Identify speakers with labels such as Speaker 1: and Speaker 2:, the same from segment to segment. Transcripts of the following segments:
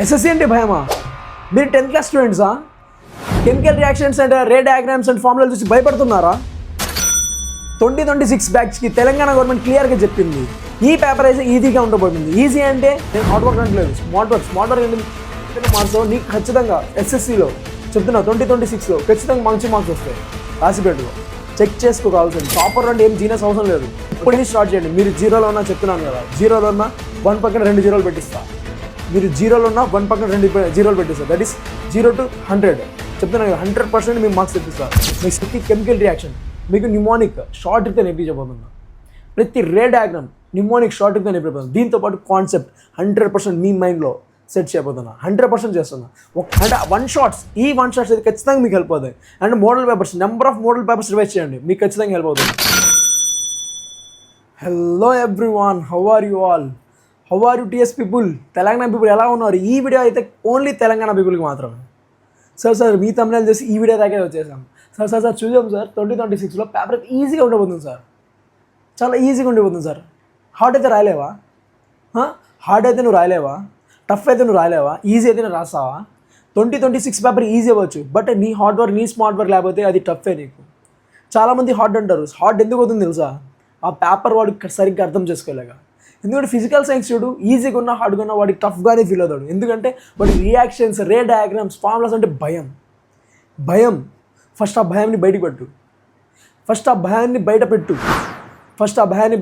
Speaker 1: SSC అంటే భయమా? మీరు 10th క్లాస్ స్టూడెంట్సా? Chemical reactions and ray diagrams and ఫార్ములాలు చూసి భయపడుతున్నారా? 2026 బ్యాచ్కి తెలంగాణ గవర్నమెంట్ క్లియర్గా చెప్పింది ఈ పేపర్ అయితే ఈజీగా ఉండబోతుంది. ఈజీ అంటే నేను హార్డ్ వర్క్ అంటలేదు, స్మార్ట్ వర్క్ అంటే మార్క్స్ నీకు ఖచ్చితంగా ఎస్ఎస్సిలో చెప్తున్నా 2026లో ఖచ్చితంగా మంచి మార్క్స్ వస్తాయి. రాసిపెట్టుకో, చెక్ చేసుకోవాల్సింది. టాపర్ అంటే ఏం జీనియస్ అవసరం లేదు. ఇప్పుడు స్టార్ట్ చేయండి. మీరు జీరోలో ఉన్నా చెప్తున్నాను కదా, జీరోలో ఉన్నా 1 పక్కన 2 జీరోలు పెట్టిస్తా. మీరు జీరోలో ఉన్న 1 పక్కన 2 జీరోలు పెట్టిస్తారు. దట్ ఈస్ 0 to 100 చెప్తున్నాను కదా, 100% మీకు మార్క్స్ తెప్పిస్తారు. మీకు కెమికల్ రియాక్షన్, మీకు న్యూమోనిక్ షార్ట్ ట్రిక్తో నేర్పించబోతున్నా. ప్రతి రే డయాగ్రామ్ న్యూమోనిక్ షార్ట్ ట్రిక్తో నేర్పించబోతున్నా. దీంతోపాటు కాన్సెప్ట్ 100% మీ మైండ్లో సెట్ చేయబోతున్నా. 100% చేస్తున్నా. అంటే 1 షాట్స్ అయితే ఖచ్చితంగా మీకు హెల్ప్ అవుతాయి. And model papers, number of model papers revise చేయండి, మీకు ఖచ్చితంగా హెల్ప్ అవుతుంది. Hello everyone, how are you all? How are you TS people? Telangana people ఎలా ఉన్నారు? ఈ వీడియో అయితే ఓన్లీ తెలంగాణ పీపుల్కి మాత్రమే. సార్ మీ తమిళనాడు చేసి ఈ వీడియో దాకా వచ్చేసాం. సార్ చూద్దాం సార్. 2026లో పేపర్ ఈజీగా ఉండబోతుంది సార్, చాలా ఈజీగా ఉండబోతుంది సార్. హార్డ్ అయితే రాయలేవా? హార్డ్ అయితే నువ్వు రాయలేవా? టఫ్ అయితే నువ్వు రాయలేవా? ఈజీ అయితే నువ్వు రాస్తావా? 2026 పేపర్ ఈజీ అవ్వచ్చు, బట్ నీ హార్డ్ వర్క్, నీ స్మార్ట్ వర్క్ లేకపోతే అది టఫే నీకు. చాలామంది హార్డ్ అంటారు. హార్డ్ ఎందుకు అవుతుంది తెలుసా? ఆ పేపర్ వాడికి సరిగ్గా అర్థం చేసుకోలేక. ఎందుకంటే ఫిజికల్ సైన్స్ చూడు, ఈజీగా ఉన్న హార్డ్గా ఉన్న వాడికి టఫ్గానే ఫీల్ అవుతాడు. ఎందుకంటే వాడికి రియాక్షన్స్, రే డయాగ్రామ్స్, ఫార్ములాస్ అంటే భయం. ఫస్ట్ ఆ భయాన్ని బయటకు పెట్టు. ఫస్ట్ ఆ భయాన్ని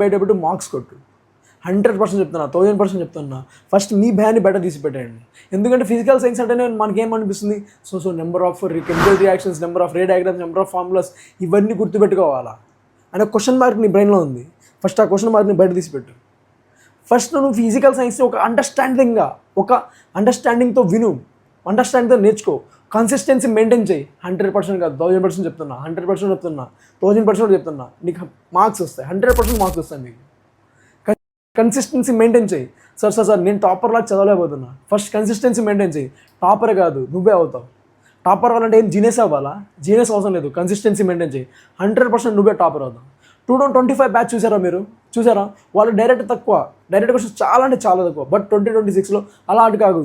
Speaker 1: బయట పెట్టు, మార్క్స్ కొట్టు. 100% చెప్తున్నా, 1000% చెప్తున్నా. ఫస్ట్ మీ భయాన్ని బయట తీసి పెట్టండి. ఎందుకంటే ఫిజికల్ సైన్స్ అంటేనే మనకేమనిపిస్తుంది? So number of chemical reactions, number of ray diagrams, number of formulas, ఇవన్నీ గుర్తుపెట్టుకోవాలా అనే క్వశ్చన్ మార్క్ నీ బ్రెయిన్లో ఉంది. ఫస్ట్ ఆ క్వశ్చన్ మార్క్ని బయట తీసి పెట్టు. ఫస్ట్ నువ్వు ఫిజికల్ సైన్స్ ఒక అండర్స్టాండింగ్తో విను, అండర్స్టాండింగ్తో నేర్చుకో. కన్సిస్టెన్సీ మెయింటైన్ చేయి. 100% కాదు, 1000% చెప్తున్నా, 100% చెప్తున్నా, 1000% చెప్తున్నా. నీకు మార్క్స్ వస్తాయి, 100% మార్క్స్ వస్తాయి నీకు. కన్సిస్టెన్సీ మెయింటైన్ చేయి. సార్ నేను టాపర్లా చదవలేకపోతున్నా. ఫస్ట్ కన్సిస్టెన్సీ మెయింటైన్ చేయి. టాపరే కాదు, నువ్వే అవుతావు. టాపర్ అవ్వాలంటే ఏం జీనియస్ అవ్వాలా? జీనియస్ అవసరం లేదు, కన్సిస్టెన్సీ మెయింటైన్ చేయి. 100% నువ్వే టాపర్ అవుతావు. 2025 బ్యాచ్ చూసారా? వాళ్ళు డైరెక్ట్ క్వశ్చన్స్ చాలా అంటే చాలా తక్కువ. బట్ 2026లో అలా కాదు.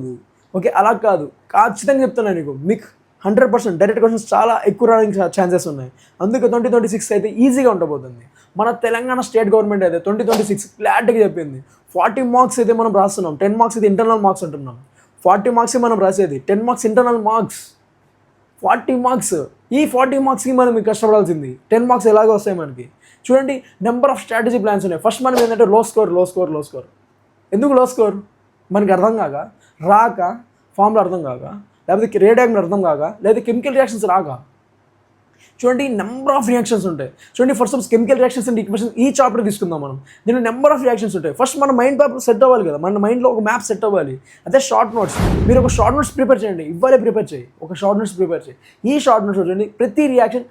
Speaker 1: ఓకే, అలా కాదు, ఖచ్చితంగా చెప్తున్నాను నీకు. మీకు 100% డైరెక్ట్ క్వశ్చన్స్ చాలా ఎక్కువ రావడానికి ఛాన్సెస్ ఉన్నాయి. అందుకే 2026 అయితే ఈజీగా ఉండబోతుంది. మన తెలంగాణ స్టేట్ గవర్నమెంట్ అయితే 2026 క్లారిటీగా చెప్పింది. 40 మార్క్స్ అయితే మనం రాస్తున్నాం. 10 మార్క్స్ అయితే ఇంటర్నల్ మార్క్స్ అంటున్నాం. 40 మార్క్స్ మనం రాసేది, 10 మార్క్స్ ఇంటర్నల్ మార్క్స్. 40 మార్క్స్, ఈ 40 మార్క్స్కి మనం కష్టపడాల్సింది. 10 మార్క్స్ ఎలాగో వస్తాయి మనకి. చూడండి, నెంబర్ ఆఫ్ స్ట్రాటజీ ప్లాన్స్ ఉన్నాయి. ఫస్ట్ మనం ఏంటంటే లో స్కోర్. ఎందుకు లో స్కోర్? మనకి అర్థం రాక, ఫార్ములా అర్థం కాక, లేకపోతే రే డయాగ్రామ్ అర్థం కాక, లేదా కెమికల్ రియాక్షన్స్ రాక. చూడండి, నెంబర్ ఆఫ్ రియాక్షన్స్ ఉంటాయి. చూడండి, first chemical reactions and equations ఈ చాప్టర్ తీసుకుందాం మనం. దీనిలో నెంబర్ ఆఫ్ రియాక్షన్స్ ఉంటాయి. ఫస్ట్ మన మైండ్ పేపర్ సెట్ అవ్వాలి కదా, మన మైండ్లో ఒక మ్యాప్ సెట్ అవ్వాలి. అదే షార్ట్ నోట్స్. మీరు ఒక షార్ట్ నోట్స్ ప్రిపేర్ చేయండి, ఇవ్వాలే ప్రిపేర్ చేయి. ఒక షార్ట్ నోట్స్ ప్రిపేర్ చేయి. ఈ షార్ట్ నోట్స్ చూడండి, ప్రతి రియాక్షన్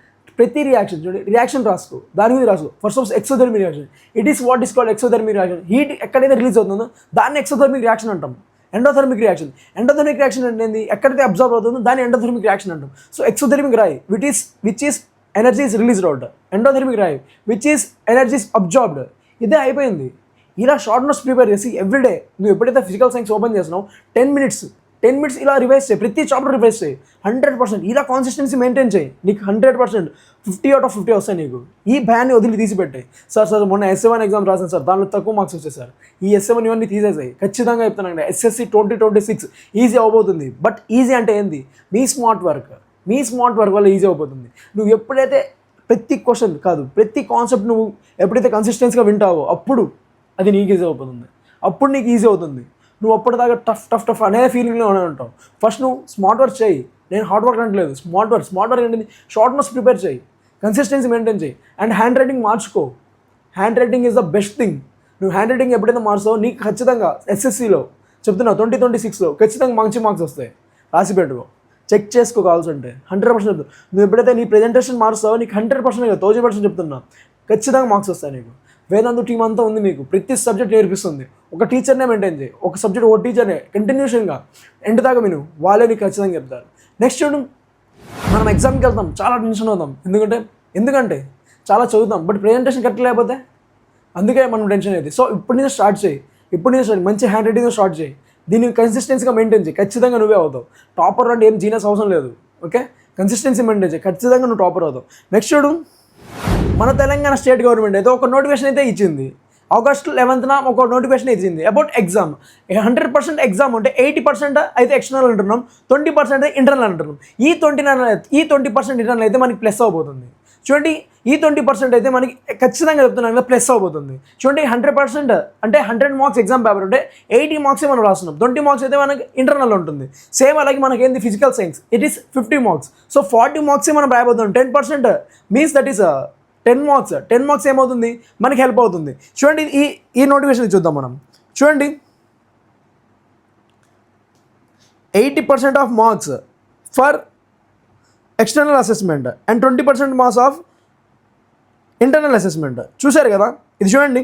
Speaker 1: చూడండి, రియాక్షన్ రాసుకో, దాని మీద రాసుకో. First suppose exothermic reaction, it is what is called exothermic reaction. Heat ఎక్కడైతే రిలీజ్ అవుతుందో దాన్ని ఎక్సోథెర్మిక్ రియాక్షన్ అంటాం. ఎండోథెర్మిక్ రియాక్షన్ అంటే ఏంది? ఎక్కడైతే అబ్జర్వ్ అవుతుందో దాన్ని ఎండోథెర్మిక్ రియాక్షన్ అంటాం. సో ఎక్సోథెర్మిక్ రాయి which is energy is released out. Endothermic రాయి which is energy is absorbed. ఇదే అయిపోయింది. ఇలా షార్ట్ నోట్స్ ప్రిపేర్ చేసి ఎవ్రీడే నువ్వు ఎప్పుడైతే ఫిజికల్ సైన్స్ ఓపెన్ చేస్తున్నావు 10 మినిట్స్ ఇలా రివైజ్ చేయి. ప్రతి చాప్టర్ రివైజ్ చేయి. 100% ఇలా కాన్సిస్టెన్సీ మెయింటైన్ చేయి. నీకు 100% 50 out of 50 వస్తాయి నీకు. ఈ భయాన్ని వదిలి తీసిపెట్టాయి. సార్ మొన్న SA1 ఎగ్జామ్ రాశాను సార్, దానిలో తక్కువ మార్క్స్ వచ్చాయి సార్. ఈ SA1 ఇవన్నీ తీసేసాయి. ఖచ్చితంగా చెప్తున్నాను, SSC 2026 ఈజీ అవబోతుంది. బట్ ఈజీ అంటే ఏంది? మీ స్మార్ట్ వర్క్ వల్ల ఈజీ అవబోతుంది. నువ్వు ఎప్పుడైతే ప్రతి క్వశ్చన్ కాదు, ప్రతి కాన్సెప్ట్ నువ్వు ఎప్పుడైతే కన్సిస్టెన్సీగా వింటావో అప్పుడు అది నీకు ఈజీ అవుతుంది. అప్పుడు నీకు ఈజీ అవుతుంది. నువ్వు అప్పటిదాకా టఫ్ అనే ఫీలింగ్లో ఉంటావు. ఫస్ట్ నువ్వు స్మార్ట్ వర్క్ చేయి. నేను హార్డ్ వర్క్ అంటలేదు, స్మార్ట్ వర్క్ ఏంటి? షార్ట్ నోట్స్ ప్రిపేర్ చేయి, కన్సిస్టెన్సీ మెయింటైన్ చేయి, అండ్ హ్యాండ్ రైటింగ్ మార్చుకో. Hand writing is the best thing. నువ్వు హ్యాండ్ రైటింగ్ ఎప్పుడైతే మార్చావో నీకు ఖచ్చితంగా SSCలో చెప్తున్నా 2026లో ఖచ్చితంగా మంచి మార్క్స్ వస్తాయి. రాసి పెట్టుకో, చెక్ చేసుకో కావాల్సి ఉంటే. 100% చెప్తాను. నువ్వు ఎప్పుడైతే నీ ప్రెజెంటేషన్ మార్చావో నీకు 100% 1000% చెప్తున్నా, ఖచ్చితంగా మార్క్స్ వస్తాయి నీకు. వేదాంతు టీం అంతా ఉంది మీకు, ప్రతి సబ్జెక్ట్ నేర్పిస్తుంది. ఒక టీచర్నే మెయింటైన్ చేయి, ఒక సబ్జెక్ట్ ఒక టీచర్నే కంటిన్యూషన్గా ఎండ్ దాకా విను, వాళ్ళే నీకు ఖచ్చితంగా చెప్తారు. నెక్స్ట్ చూడు, మనం ఎగ్జామ్కి వెళ్తాం, చాలా టెన్షన్ అవుతాం. ఎందుకంటే చాలా చదువుతాం, బట్ ప్రెజెంటేషన్ కరెక్ట్ లేకపోతే అందుకే మనం టెన్షన్ అయ్యేది. సో ఇప్పుడు నుంచి స్టార్ట్ చేయి, మంచి హ్యాండ్ రైటింగ్తో స్టార్ట్ చేయి. దీన్ని కన్సిస్టెన్సీగా మెయింటైన్ చేయి, ఖచ్చితంగా నువ్వే అవుతావు. టాపర్ అంటే ఏం జీనియస్ అవసరం లేదు. ఓకే, కన్సిస్టెన్సీ మెయింటైన్ చేయి, ఖచ్చితంగా నువ్వు టాపర్ అవుతావు. నెక్స్ట్ చూడు, మన తెలంగాణ స్టేట్ గవర్నమెంట్ అయితే ఒక నోటిఫికేషన్ అయితే ఇచ్చింది. August 11th ఒక నోటిఫికేషన్ ఇచ్చింది అబౌట్ ఎగ్జామ్. 100% ఎగ్జామ్ ఉంటే 80% అయితే ఎక్స్టర్నల్ అంటున్నాం, 20% అయితే ఇంటర్నల్ అంటున్నాం. ఈ 20% ఇంటర్నల్ అయితే మనకి ప్లస్ అవబోతుంది. చూడండి, ఈ 20% అయితే మనకి ఖచ్చితంగా చెప్తున్నాను కదా ప్లస్ అవబోతుంది. చూడండి, 100% అంటే 100 మార్క్స్ ఎగ్జామ్ పేపర్ ఉంటే 80 మార్క్సే మనం రాస్తున్నాం, 20 మార్క్స్ అయితే మనకి ఇంటర్నల్ ఉంటుంది. సేమ్ అలాగే మనకి ఏంది physical science, it is 50 marks. So 40 మార్క్సే మనం రాయబోతున్నాం. 10% మీన్స్ దట్ ఈస్ 10 మార్క్స్ ఏమవుతుంది మనకి హెల్ప్ అవుతుంది. చూడండి, ఈ నోటిఫికేషన్ చూద్దాం మనం. చూడండి, 80% of marks for external assessment and 20% marks of internal assessment. చూశారు కదా, ఇది చూడండి,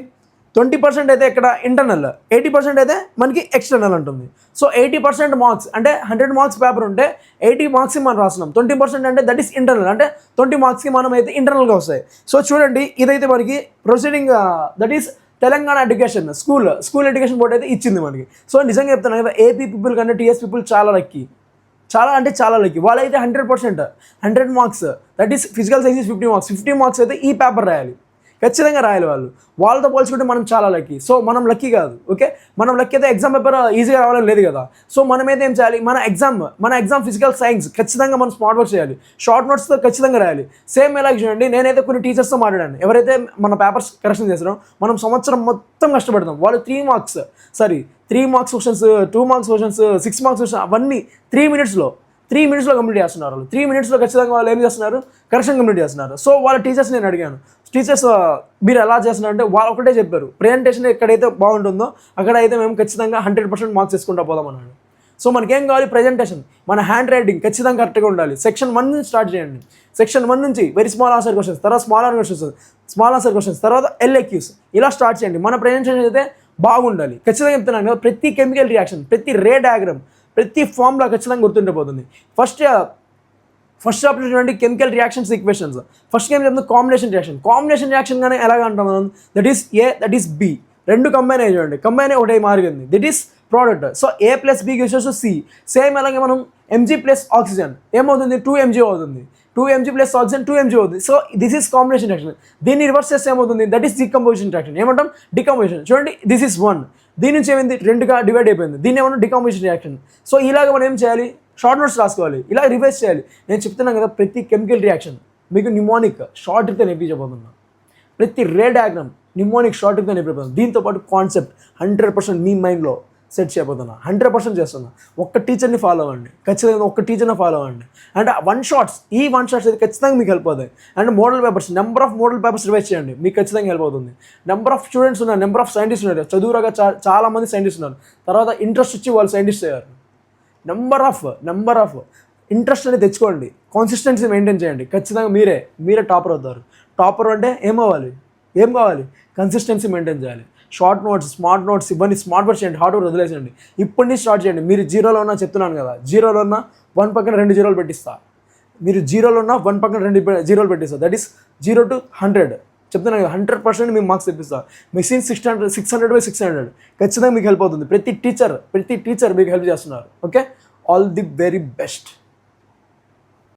Speaker 1: 20% అయితే ఇక్కడ ఇంటర్నల్, 80% అయితే మనకి ఎక్స్టర్నల్ ఉంటుంది. సో 80% మార్క్స్ అంటే 100 మార్క్స్ పేపర్ ఉంటే 80 మార్క్స్కి మనం రాస్తున్నాం, 20% అంటే దట్ ఈస్ ఇంటర్నల్, అంటే 20 మార్క్స్కి మనం అయితే ఇంటర్నల్గా వస్తాయి. సో చూడండి, ఇదైతే మనకి proceeding that is Telangana education school education board అయితే ఇచ్చింది మనకి. సో నిజంగా చెప్తున్నాను కదా, ఏపీ పీపుల్ కంటే టీఎస్ పీపుల్ చాలా లక్కీ, చాలా అంటే చాలా లక్కీ. వాళ్ళైతే 100 marks that is physical science 50 marks అయితే ఈ పేపర్ రాయాలి, ఖచ్చితంగా రాయాలి. వాళ్ళతో పోల్చుకుంటే మనం చాలా లక్కీ. సో మనం లక్కీ కాదు, ఓకే, మనం లక్కీ అయితే ఎగ్జామ్ పేపర్ ఈజీగా రావాలని లేదు కదా. సో మనమైతే ఏం చేయాలి, మన ఎగ్జామ్ ఫిజికల్ సైన్స్ ఖచ్చితంగా మనం స్మార్ట్ వర్క్ చేయాలి, షార్ట్ నోట్స్తో ఖచ్చితంగా రాయాలి. సేమ్ ఎలాగ చూడండి, నేనైతే కొన్ని టీచర్స్తో మాట్లాడాను, ఎవరైతే మన పేపర్స్ కరెక్షన్ చేస్తారో మనం సంవత్సరం మొత్తం కష్టపడతాం, వాళ్ళు 3 marks questions, 2 marks questions, 6 marks questions అవన్నీ 3 మినిట్స్లో కంప్లీట్ చేస్తున్నారు. వాళ్ళు 3 మినిట్స్లో ఖచ్చితంగా వాళ్ళు ఏం చేస్తున్నారు, కరెక్షన్ కంప్లీట్ చేస్తున్నారు. సో వాళ్ళ టీచర్స్ నేను అడిగాను, టీచర్స్ మీరు ఎలా చేస్తున్నారు అంటే వాళ్ళు ఒకటే చెప్పారు, ప్రెజెంటేషన్ ఎక్కడైతే బాగుంటుందో అక్కడ అయితే మేము ఖచ్చితంగా 100% మార్క్స్ తీసుకుంటా పోదాం అన్నాడు. సో మనకేం కావాలి, ప్రెజెంటేషన్, మన హ్యాండ్ రైటింగ్ ఖచ్చితంగా కరెక్ట్గా ఉండాలి. సెక్షన్ 1 నుంచి స్టార్ట్ చేయండి. సెక్షన్ 1 నుంచి వెరీ స్మాల్ ఆన్సర్ క్వశ్చన్స్, తర్వాత స్మాల్ ఆన్సర్ క్వశ్చన్స్, తర్వాత LAQs ఇలా స్టార్ట్ చేయండి. మన ప్రెజెంటేషన్ అయితే బాగుండాలి. ఖచ్చితంగా చెప్తున్నాను కదా, ప్రతి కెమికల్ రియాక్షన్, ప్రతి రే డయాగ్రామ్, ప్రతి ఫార్ములా ఖచ్చితంగా గుర్తుండిపోతుంది. ఫస్ట్ చాప్టర్ చూడండి, కెమికల్ రియాక్షన్స్ ఈక్వేషన్స్. ఫస్ట్ ఏం చెప్తుంది, కాంబినేషన్ రియాక్షన్ కానీ ఎలాగ అంటాం మనం, that is A, that is B, రెండు కంబైన్ అయ్యి చూడండి, కంబైన్ అయ్యి ఒకటే మారింది, that is product. So A + B = C. Same అలాగే మనం Mg + ఆక్సిజన్ ఏమవుతుంది, 2Mg అవుతుంది, 2Mg + ఆక్సిజన్ 2Mg అవుతుంది. So this is combination reaction. దీన్ని రివర్స్ చేస్తే ఏమవుతుంది, దట్ ఈస్ డికంపోజిషన్ రియాక్షన్. ఏమంటాం, డికంపోజిషన్. చూడండి, దిస్ ఈస్ 1, దీని నుంచి ఏమైంది 2గా డివైడ్ అయిపోయింది, దీన్ని ఏమన్నా డికంపోజిషన్ రియాక్షన్. సో ఇలాగ మనం ఏం చేయాలి, షార్ట్ నోట్స్ రాసుకోవాలి, ఇలా రివైజ్ చేయాలి. నేను చెప్తున్నాను కదా, ప్రతి కెమికల్ రియాక్షన్ మీకు నిమోనిక్ షార్ట్ ట్రిక్తో నేర్పించబోతున్నా, ప్రతి రే డయాగ్రామ్ నిమోనిక్ షార్ట్ ట్రిక్తో నేర్పించబోతున్నా. దీంతోపాటు కాన్సెప్ట్ 100% మీ మైండ్లో సెట్ చేయబోతున్నా, 100% చేస్తున్నా. ఒక్క టీచర్ని ఫాలో అవ్వండి, ఖచ్చితంగా ఒక్క టీచర్ని ఫాలో అవ్వండి. అండ్ వన్ షాట్స్ అయితే ఖచ్చితంగా మీకు హెల్ప్ అవుతాయి. And model papers, number of model papers revise చేయండి, మీకు ఖచ్చితంగా హెల్ప్ అవుతుంది. నెంబర్ ఆఫ్ స్టూడెంట్స్ ఉన్నారు, నెంబర్ ఆఫ్ సైంటిస్ట్ ఉన్నారు, చదువురాగా చాలామంది సైంటిస్ట్ ఉన్నారు, తర్వాత ఇంట్రెస్ట్ వచ్చి వాళ్ళు సైంటిస్ట్ అయ్యారు. నెంబర్ ఆఫ్ ఇంట్రెస్ట్ అనేది తెచ్చుకోండి, కాన్సిస్టెన్సీ మెయింటైన్ చేయండి, ఖచ్చితంగా మీరే టాపర్ అవుతారు. టాపర్ అంటే ఏం కావాలి, కన్సిస్టెన్సీ మెయింటైన్ చేయాలి. షార్ట్ నోట్స్, స్మార్ట్ నోట్స్ ఇవన్నీ స్మార్ట్ వర్క్ చేయండి, హార్డ్ వర్క్ వదిలేసేయండి. ఇప్పటి నుంచి స్టార్ట్ చేయండి. మీరు 0లో ఉన్నా చెప్తున్నాను కదా, 0లో ఉన్నా 1 పక్కన 2 జీరోలు పెట్టిస్తా. మీరు 0లో ఉన్నా 1 పక్కన 2 జీరోలు పెట్టిస్తా. దట్ ఈస్ 0 to 100 చెప్తున్నాను కదా, 100% మీకు మార్క్స్ తెప్పిస్తా. మెషిన్ 600/600 ఖచ్చితంగా మీకు హెల్ప్ అవుతుంది. ప్రతి టీచర్ మీకు హెల్ప్ చేస్తున్నారు. Okay, all the very best.